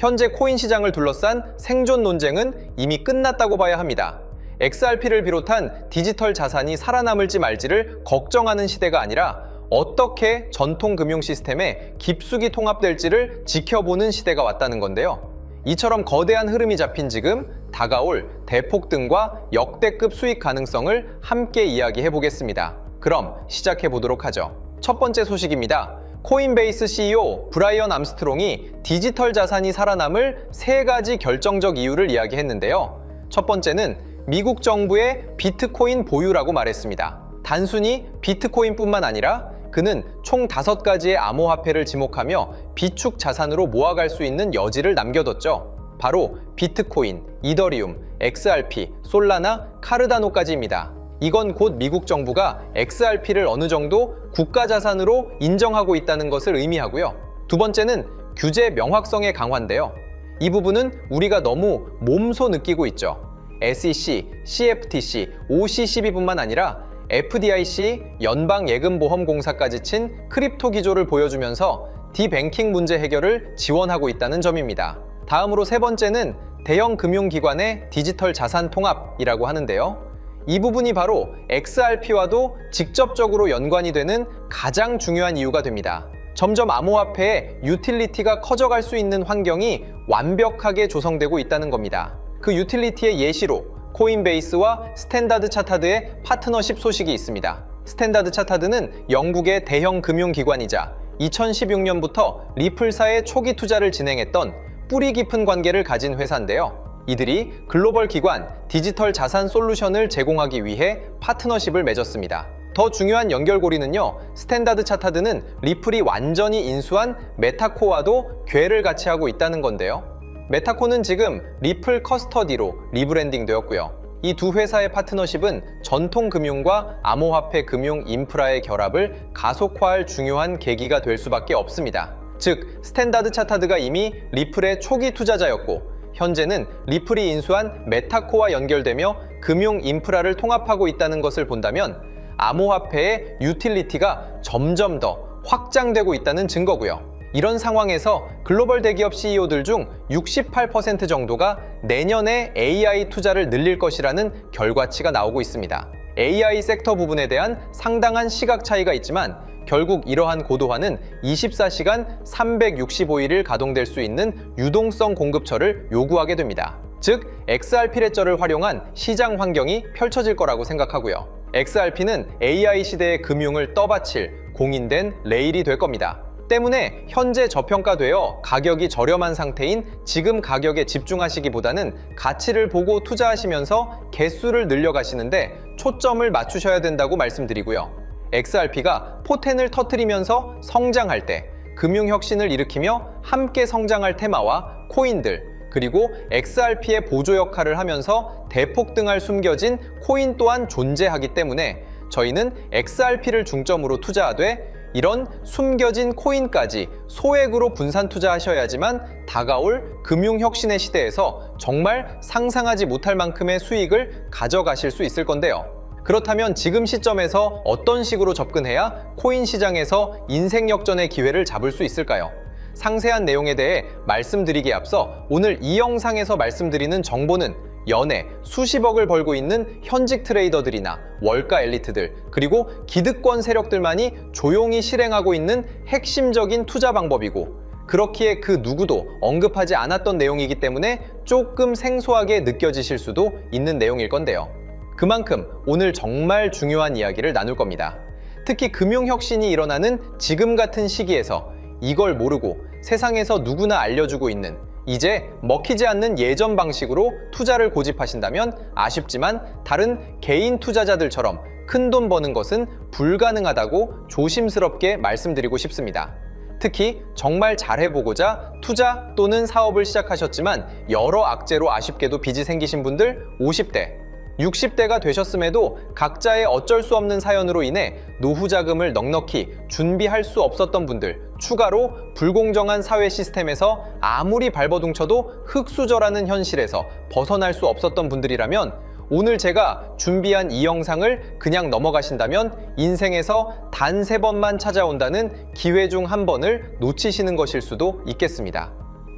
현재 코인 시장을 둘러싼 생존 논쟁은 이미 끝났다고 봐야 합니다. XRP를 비롯한 디지털 자산이 살아남을지 말지를 걱정하는 시대가 아니라 어떻게 전통 금융 시스템에 깊숙이 통합될지를 지켜보는 시대가 왔다는 건데요. 이처럼 거대한 흐름이 잡힌 지금 다가올 대폭등과 역대급 수익 가능성을 함께 이야기해 보겠습니다. 그럼 시작해 보도록 하죠. 첫 번째 소식입니다. 코인베이스 CEO 브라이언 암스트롱이 디지털 자산이 살아남을 3가지 결정적 이유를 이야기했는데요. 첫 번째는 미국 정부의 비트코인 보유라고 말했습니다. 단순히 비트코인뿐만 아니라 그는 총 5가지의 암호화폐를 지목하며 비축 자산으로 모아갈 수 있는 여지를 남겨뒀죠. 바로 비트코인, 이더리움, XRP, 솔라나, 카르다노까지입니다. 이건 곧 미국 정부가 XRP를 어느 정도 국가 자산으로 인정하고 있다는 것을 의미하고요. 두 번째는 규제 명확성의 강화인데요. 이 부분은 우리가 너무 몸소 느끼고 있죠. SEC, CFTC, OCCB뿐만 아니라 FDIC, 연방예금보험공사까지 친 크립토 기조를 보여주면서 디뱅킹 문제 해결을 지원하고 있다는 점입니다. 다음으로 세 번째는 대형 금융기관의 디지털 자산 통합이라고 하는데요. 이 부분이 바로 XRP와도 직접적으로 연관이 되는 가장 중요한 이유가 됩니다. 점점 암호화폐의 유틸리티가 커져갈 수 있는 환경이 완벽하게 조성되고 있다는 겁니다. 그 유틸리티의 예시로 코인베이스와 스탠다드 차타드의 파트너십 소식이 있습니다. 스탠다드 차타드는 영국의 대형 금융기관이자 2016년부터 리플사의 초기 투자를 진행했던 뿌리 깊은 관계를 가진 회사인데요. 이들이 글로벌 기관 디지털 자산 솔루션을 제공하기 위해 파트너십을 맺었습니다. 더 중요한 연결고리는요, 스탠다드 차타드는 리플이 완전히 인수한 메타코와도 궤를 같이 하고 있다는 건데요. 메타코는 지금 리플 커스터디로 리브랜딩 되었고요. 이 두 회사의 파트너십은 전통 금융과 암호화폐 금융 인프라의 결합을 가속화할 중요한 계기가 될 수밖에 없습니다. 즉, 스탠다드 차타드가 이미 리플의 초기 투자자였고 현재는 리플이 인수한 메타코와 연결되며 금융 인프라를 통합하고 있다는 것을 본다면 암호화폐의 유틸리티가 점점 더 확장되고 있다는 증거고요. 이런 상황에서 글로벌 대기업 CEO들 중 68% 정도가 내년에 AI 투자를 늘릴 것이라는 결과치가 나오고 있습니다. AI 섹터 부분에 대한 상당한 시각 차이가 있지만 결국 이러한 고도화는 24시간 365일을 가동될 수 있는 유동성 공급처를 요구하게 됩니다. 즉, XRP 레저를 활용한 시장 환경이 펼쳐질 거라고 생각하고요. XRP는 AI 시대의 금융을 떠받칠 공인된 레일이 될 겁니다. 때문에 현재 저평가되어 가격이 저렴한 상태인 지금 가격에 집중하시기보다는 가치를 보고 투자하시면서 개수를 늘려가시는데 초점을 맞추셔야 된다고 말씀드리고요. XRP가 포텐을 터뜨리면서 성장할 때 금융혁신을 일으키며 함께 성장할 테마와 코인들, 그리고 XRP의 보조 역할을 하면서 대폭등할 숨겨진 코인 또한 존재하기 때문에 저희는 XRP를 중점으로 투자하되 이런 숨겨진 코인까지 소액으로 분산 투자하셔야지만 다가올 금융혁신의 시대에서 정말 상상하지 못할 만큼의 수익을 가져가실 수 있을 건데요. 그렇다면 지금 시점에서 어떤 식으로 접근해야 코인 시장에서 인생 역전의 기회를 잡을 수 있을까요? 상세한 내용에 대해 말씀드리기에 앞서 오늘 이 영상에서 말씀드리는 정보는 연에 수십억을 벌고 있는 현직 트레이더들이나 월가 엘리트들, 그리고 기득권 세력들만이 조용히 실행하고 있는 핵심적인 투자 방법이고, 그렇기에 그 누구도 언급하지 않았던 내용이기 때문에 조금 생소하게 느껴지실 수도 있는 내용일 건데요. 그만큼 오늘 정말 중요한 이야기를 나눌 겁니다. 특히 금융혁신이 일어나는 지금 같은 시기에서 이걸 모르고 세상에서 누구나 알려주고 있는, 이제 먹히지 않는 예전 방식으로 투자를 고집하신다면 아쉽지만 다른 개인 투자자들처럼 큰돈 버는 것은 불가능하다고 조심스럽게 말씀드리고 싶습니다. 특히 정말 잘해보고자 투자 또는 사업을 시작하셨지만 여러 악재로 아쉽게도 빚이 생기신 분들 50대, 60대가 되셨음에도 각자의 어쩔 수 없는 사연으로 인해 노후 자금을 넉넉히 준비할 수 없었던 분들, 추가로 불공정한 사회 시스템에서 아무리 발버둥쳐도 흙수저라는 현실에서 벗어날 수 없었던 분들이라면 오늘 제가 준비한 이 영상을 그냥 넘어가신다면 인생에서 단 3번만 찾아온다는 기회 중 한 번을 놓치시는 것일 수도 있겠습니다.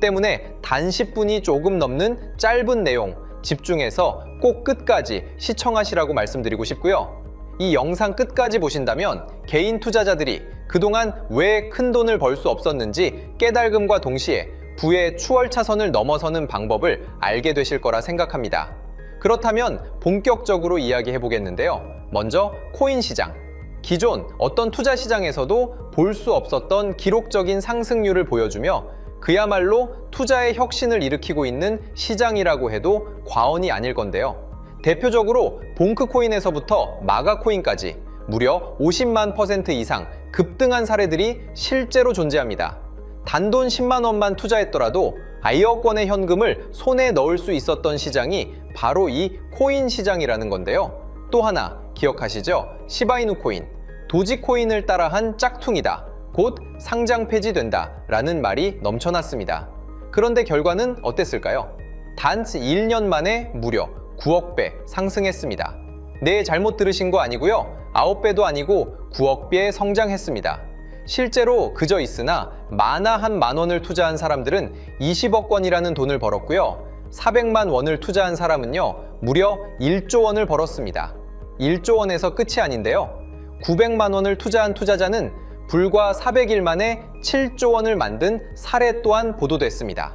때문에 단 10분이 조금 넘는 짧은 내용 집중해서 꼭 끝까지 시청하시라고 말씀드리고 싶고요. 이 영상 끝까지 보신다면 개인 투자자들이 그동안 왜 큰 돈을 벌 수 없었는지 깨달음과 동시에 부의 추월차선을 넘어서는 방법을 알게 되실 거라 생각합니다. 그렇다면 본격적으로 이야기해 보겠는데요. 먼저 코인 시장. 기존 어떤 투자 시장에서도 볼 수 없었던 기록적인 상승률을 보여주며 그야말로 투자의 혁신을 일으키고 있는 시장이라고 해도 과언이 아닐 건데요. 대표적으로 봉크코인에서부터 마가코인까지 무려 50만 % 이상 급등한 사례들이 실제로 존재합니다. 단돈 10만 원만 투자했더라도 1억 원의 현금을 손에 넣을 수 있었던 시장이 바로 이 코인 시장이라는 건데요. 또 하나 기억하시죠? 시바이누 코인, 도지코인을 따라한 짝퉁이다. 곧 상장 폐지된다 라는 말이 넘쳐났습니다. 그런데 결과는 어땠을까요? 단 1년 만에 무려 9억 배 상승했습니다. 네, 잘못 들으신 거 아니고요. 9배도 아니고 9억 배 성장했습니다. 실제로 그저 있으나 만화 한 만 원을 투자한 사람들은 20억 원이라는 돈을 벌었고요. 400만 원을 투자한 사람은요, 무려 1조 원을 벌었습니다. 1조 원에서 끝이 아닌데요. 900만 원을 투자한 투자자는 불과 400일 만에 7조 원을 만든 사례 또한 보도됐습니다.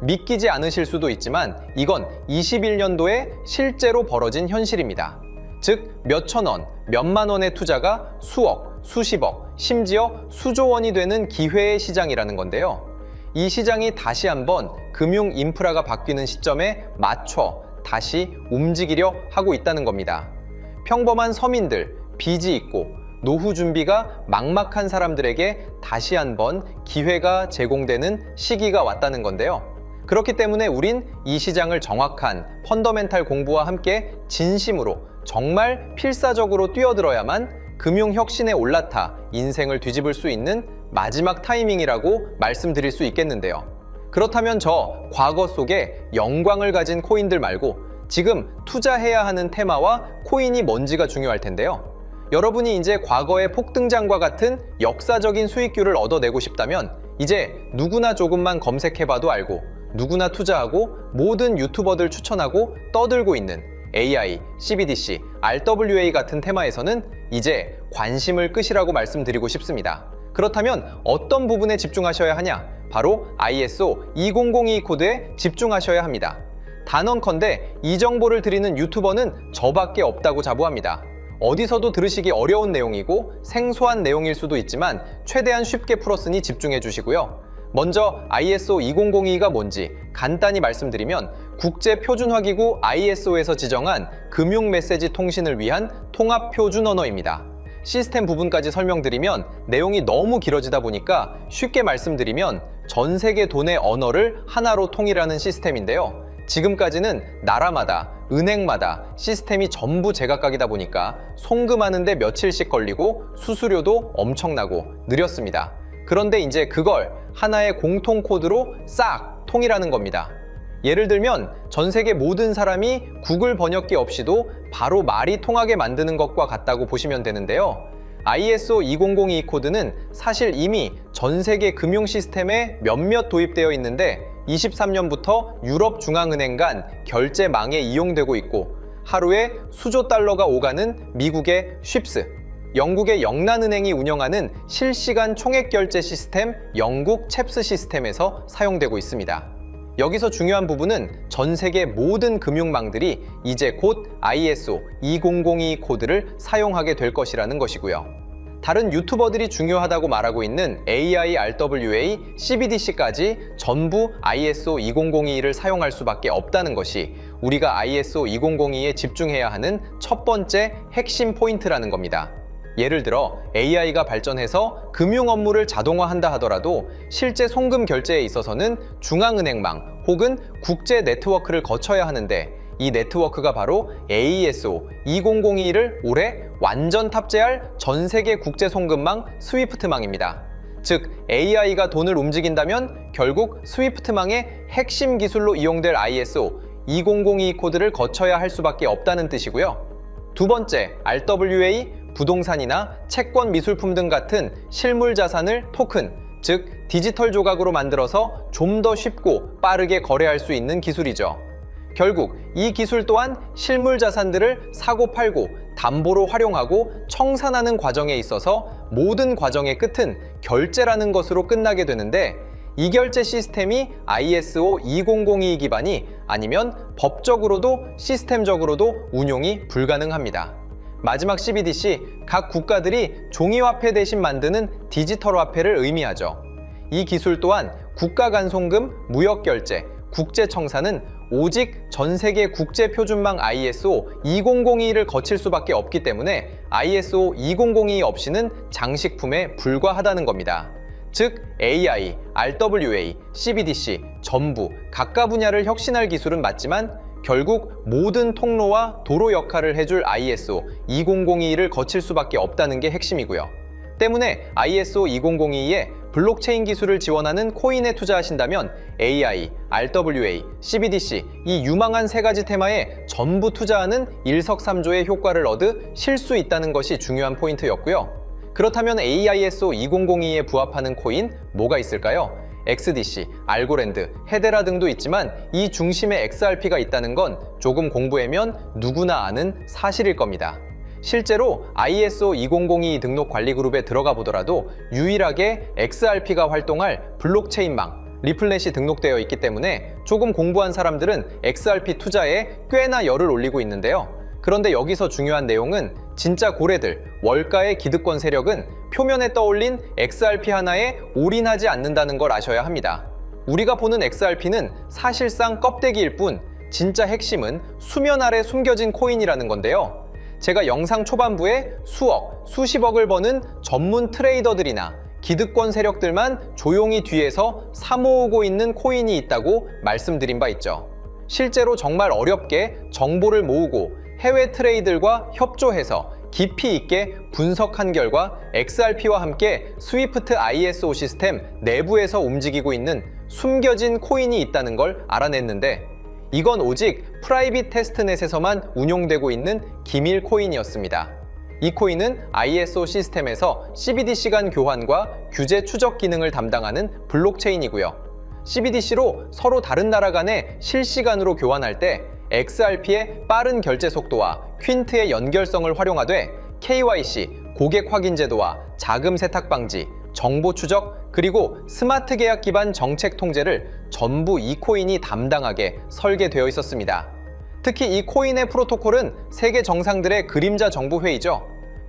믿기지 않으실 수도 있지만 이건 21년도에 실제로 벌어진 현실입니다. 즉 몇천 원, 몇만 원의 투자가 수억, 수십억, 심지어 수조 원이 되는 기회의 시장이라는 건데요. 이 시장이 다시 한번 금융 인프라가 바뀌는 시점에 맞춰 다시 움직이려 하고 있다는 겁니다. 평범한 서민들, 빚이 있고 노후 준비가 막막한 사람들에게 다시 한번 기회가 제공되는 시기가 왔다는 건데요. 그렇기 때문에 우린 이 시장을 정확한 펀더멘탈 공부와 함께 진심으로 정말 필사적으로 뛰어들어야만 금융혁신에 올라타 인생을 뒤집을 수 있는 마지막 타이밍이라고 말씀드릴 수 있겠는데요. 그렇다면 저 과거 속에 영광을 가진 코인들 말고 지금 투자해야 하는 테마와 코인이 뭔지가 중요할 텐데요. 여러분이 이제 과거의 폭등장과 같은 역사적인 수익률을 얻어내고 싶다면 이제 누구나 조금만 검색해봐도 알고 누구나 투자하고 모든 유튜버들 추천하고 떠들고 있는 AI, CBDC, RWA 같은 테마에서는 이제 관심을 끄시라고 말씀드리고 싶습니다. 그렇다면 어떤 부분에 집중하셔야 하냐? 바로 ISO 2002 코드에 집중하셔야 합니다. 단언컨대 이 정보를 드리는 유튜버는 저밖에 없다고 자부합니다. 어디서도 들으시기 어려운 내용이고 생소한 내용일 수도 있지만 최대한 쉽게 풀었으니 집중해 주시고요. 먼저 ISO 2002가 뭔지 간단히 말씀드리면 국제표준화기구 ISO에서 지정한 금융 메시지 통신을 위한 통합표준 언어입니다. 시스템 부분까지 설명드리면 내용이 너무 길어지다 보니까 쉽게 말씀드리면 전 세계 돈의 언어를 하나로 통일하는 시스템인데요. 지금까지는 나라마다, 은행마다 시스템이 전부 제각각이다 보니까 송금하는데 며칠씩 걸리고 수수료도 엄청나고 느렸습니다. 그런데 이제 그걸 하나의 공통 코드로 싹 통일하는 겁니다. 예를 들면 전 세계 모든 사람이 구글 번역기 없이도 바로 말이 통하게 만드는 것과 같다고 보시면 되는데요. ISO 2002 코드는 사실 이미 전 세계 금융 시스템에 몇몇 도입되어 있는데 23년부터 유럽중앙은행 간 결제망에 이용되고 있고 하루에 수조 달러가 오가는 미국의 쉽스, 영국의 영란은행이 운영하는 실시간 총액결제 시스템 영국 챕스 시스템에서 사용되고 있습니다. 여기서 중요한 부분은 전 세계 모든 금융망들이 이제 곧 ISO 2002 코드를 사용하게 될 것이라는 것이고요. 다른 유튜버들이 중요하다고 말하고 있는 AI, RWA, CBDC까지 전부 ISO 2002를 사용할 수밖에 없다는 것이 우리가 ISO 2002에 집중해야 하는 첫 번째 핵심 포인트라는 겁니다. 예를 들어 AI가 발전해서 금융 업무를 자동화한다 하더라도 실제 송금 결제에 있어서는 중앙은행망 혹은 국제 네트워크를 거쳐야 하는데 이 네트워크가 바로 AESO 2002를 올해 완전 탑재할 전 세계 국제 송금망 스위프트망입니다. 즉 AI가 돈을 움직인다면 결국 스위프트망의 핵심 기술로 이용될 ISO 2002 코드를 거쳐야 할 수밖에 없다는 뜻이고요. 두 번째, RWA, 부동산이나 채권 미술품 등 같은 실물 자산을 토큰, 즉 디지털 조각으로 만들어서 좀 더 쉽고 빠르게 거래할 수 있는 기술이죠. 결국 이 기술 또한 실물 자산들을 사고팔고 담보로 활용하고 청산하는 과정에 있어서 모든 과정의 끝은 결제라는 것으로 끝나게 되는데, 이 결제 시스템이 ISO 2002 기반이 아니면 법적으로도 시스템적으로도 운용이 불가능합니다. 마지막 CBDC, 각 국가들이 종이화폐 대신 만드는 디지털 화폐를 의미하죠. 이 기술 또한 국가 간송금, 무역결제, 국제청산은 오직 전세계 국제표준망 ISO 2002를 거칠 수밖에 없기 때문에 ISO 2002 없이는 장식품에 불과하다는 겁니다. 즉 AI, RWA, CBDC 전부 각각 분야를 혁신할 기술은 맞지만 결국 모든 통로와 도로 역할을 해줄 ISO 2002를 거칠 수밖에 없다는 게 핵심이고요. 때문에 ISO 2002에 블록체인 기술을 지원하는 코인에 투자하신다면 AI, RWA, CBDC 이 유망한 세 가지 테마에 전부 투자하는 일석삼조의 효과를 얻으실 수 있다는 것이 중요한 포인트였고요. 그렇다면 AISO 2002에 부합하는 코인 뭐가 있을까요? XDC, 알고랜드, 헤데라 등도 있지만 이 중심에 XRP가 있다는 건 조금 공부하면 누구나 아는 사실일 겁니다. 실제로 ISO 2002 등록 관리 그룹에 들어가 보더라도 유일하게 XRP가 활동할 블록체인망, 리플넷이 등록되어 있기 때문에 조금 공부한 사람들은 XRP 투자에 꽤나 열을 올리고 있는데요. 그런데 여기서 중요한 내용은 진짜 고래들, 월가의 기득권 세력은 표면에 떠올린 XRP 하나에 올인하지 않는다는 걸 아셔야 합니다. 우리가 보는 XRP는 사실상 껍데기일 뿐 진짜 핵심은 수면 아래 숨겨진 코인이라는 건데요. 제가 영상 초반부에 수억, 수십억을 버는 전문 트레이더들이나 기득권 세력들만 조용히 뒤에서 사모으고 있는 코인이 있다고 말씀드린 바 있죠. 실제로 정말 어렵게 정보를 모으고 해외 트레이들과 협조해서 깊이 있게 분석한 결과 XRP와 함께 스위프트 ISO 시스템 내부에서 움직이고 있는 숨겨진 코인이 있다는 걸 알아냈는데, 이건 오직 프라이빗 테스트넷에서만 운용되고 있는 기밀 코인이었습니다. 이 코인은 ISO 시스템에서 CBDC 간 교환과 규제 추적 기능을 담당하는 블록체인이고요. CBDC로 서로 다른 나라 간에 실시간으로 교환할 때 XRP의 빠른 결제 속도와 퀸트의 연결성을 활용하되 KYC, 고객 확인 제도와 자금 세탁 방지, 정보 추적, 그리고 스마트 계약 기반 정책 통제를 전부 이 코인이 담당하게 설계되어 있었습니다. 특히 이 코인의 프로토콜은 세계 정상들의 그림자 정부 회의죠.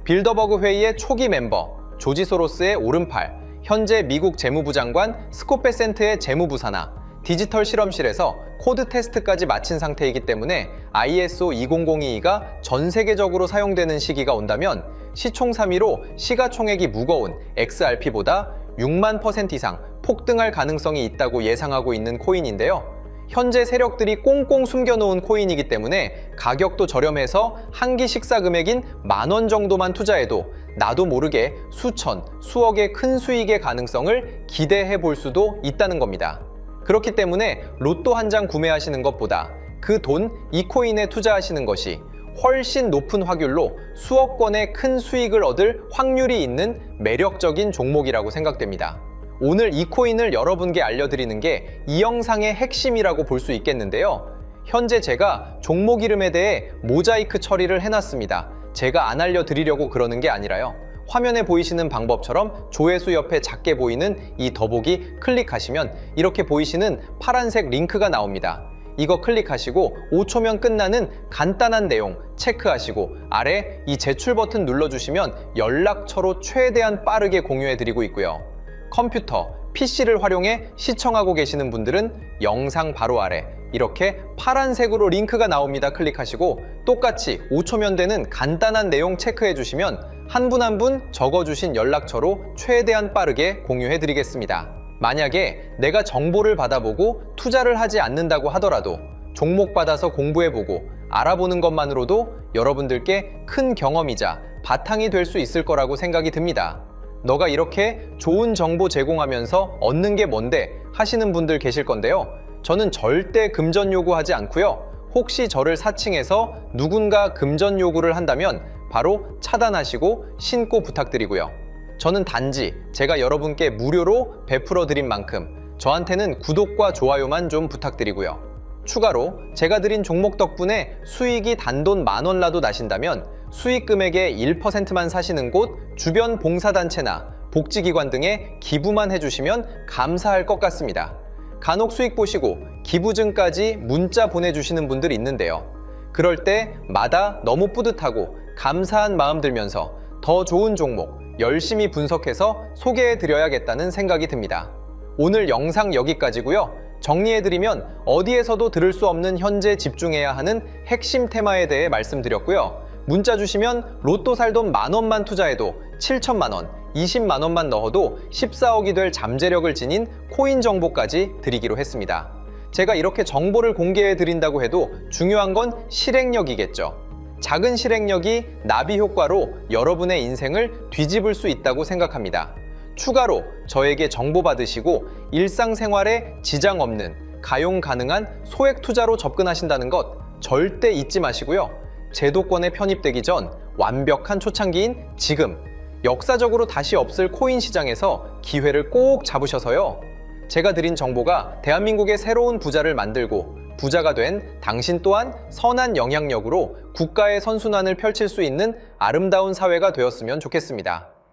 빌더버그 회의의 초기 멤버, 조지 소로스의 오른팔, 현재 미국 재무부 장관 스콧 베센트의 재무부 산하, 디지털 실험실에서 코드 테스트까지 마친 상태이기 때문에 ISO 2002가 전 세계적으로 사용되는 시기가 온다면 시총삼위로 시가총액이 무거운 XRP보다 6만% 이상 폭등할 가능성이 있다고 예상하고 있는 코인인데요. 현재 세력들이 꽁꽁 숨겨놓은 코인이기 때문에 가격도 저렴해서 한 끼 식사 금액인 10,000원 정도만 투자해도 나도 모르게 수천, 수억의 큰 수익의 가능성을 기대해 볼 수도 있다는 겁니다. 그렇기 때문에 로또 한 장 구매하시는 것보다 그 돈 이 코인에 투자하시는 것이 훨씬 높은 확률로 수억 건의 큰 수익을 얻을 확률이 있는 매력적인 종목이라고 생각됩니다. 오늘 이 코인을 여러분께 알려드리는 게 이 영상의 핵심이라고 볼 수 있겠는데요. 현재 제가 종목 이름에 대해 모자이크 처리를 해놨습니다. 제가 안 알려드리려고 그러는 게 아니라요. 화면에 보이시는 방법처럼 조회수 옆에 작게 보이는 이 더보기 클릭하시면 이렇게 보이시는 파란색 링크가 나옵니다. 이거 클릭하시고 5초면 끝나는 간단한 내용 체크하시고 아래 이 제출 버튼 눌러주시면 연락처로 최대한 빠르게 공유해드리고 있고요. 컴퓨터, PC를 활용해 시청하고 계시는 분들은 영상 바로 아래 이렇게 파란색으로 링크가 나옵니다. 클릭하시고 똑같이 5초면 되는 간단한 내용 체크해 주시면 한 분 한 분 적어주신 연락처로 최대한 빠르게 공유해 드리겠습니다. 만약에 내가 정보를 받아보고 투자를 하지 않는다고 하더라도 종목 받아서 공부해보고 알아보는 것만으로도 여러분들께 큰 경험이자 바탕이 될 수 있을 거라고 생각이 듭니다. 너가 이렇게 좋은 정보 제공하면서 얻는 게 뭔데 하시는 분들 계실 건데요. 저는 절대 금전 요구하지 않고요. 혹시 저를 사칭해서 누군가 금전 요구를 한다면 바로 차단하시고 신고 부탁드리고요. 저는 단지 제가 여러분께 무료로 베풀어 드린 만큼 저한테는 구독과 좋아요만 좀 부탁드리고요. 추가로 제가 드린 종목 덕분에 수익이 단돈 10,000원 라도 나신다면 수익 금액의 1%만 사시는 곳 주변 봉사단체나 복지기관 등에 기부만 해주시면 감사할 것 같습니다. 간혹 수익 보시고 기부증까지 문자 보내주시는 분들 있는데요. 그럴 때마다 너무 뿌듯하고 감사한 마음 들면서 더 좋은 종목 열심히 분석해서 소개해드려야겠다는 생각이 듭니다. 오늘 영상 여기까지고요. 정리해드리면 어디에서도 들을 수 없는 현재 집중해야 하는 핵심 테마에 대해 말씀드렸고요. 문자 주시면 로또 살 돈 10,000원만 투자해도 7천만 원, 20만 원만 넣어도 14억이 될 잠재력을 지닌 코인 정보까지 드리기로 했습니다. 제가 이렇게 정보를 공개해 드린다고 해도 중요한 건 실행력이겠죠. 작은 실행력이 나비 효과로 여러분의 인생을 뒤집을 수 있다고 생각합니다. 추가로 저에게 정보 받으시고 일상생활에 지장 없는 가용 가능한 소액 투자로 접근하신다는 것 절대 잊지 마시고요. 제도권에 편입되기 전 완벽한 초창기인 지금 역사적으로 다시 없을 코인 시장에서 기회를 꼭 잡으셔서요. 제가 드린 정보가 대한민국의 새로운 부자를 만들고 부자가 된 당신 또한 선한 영향력으로 국가의 선순환을 펼칠 수 있는 아름다운 사회가 되었으면 좋겠습니다.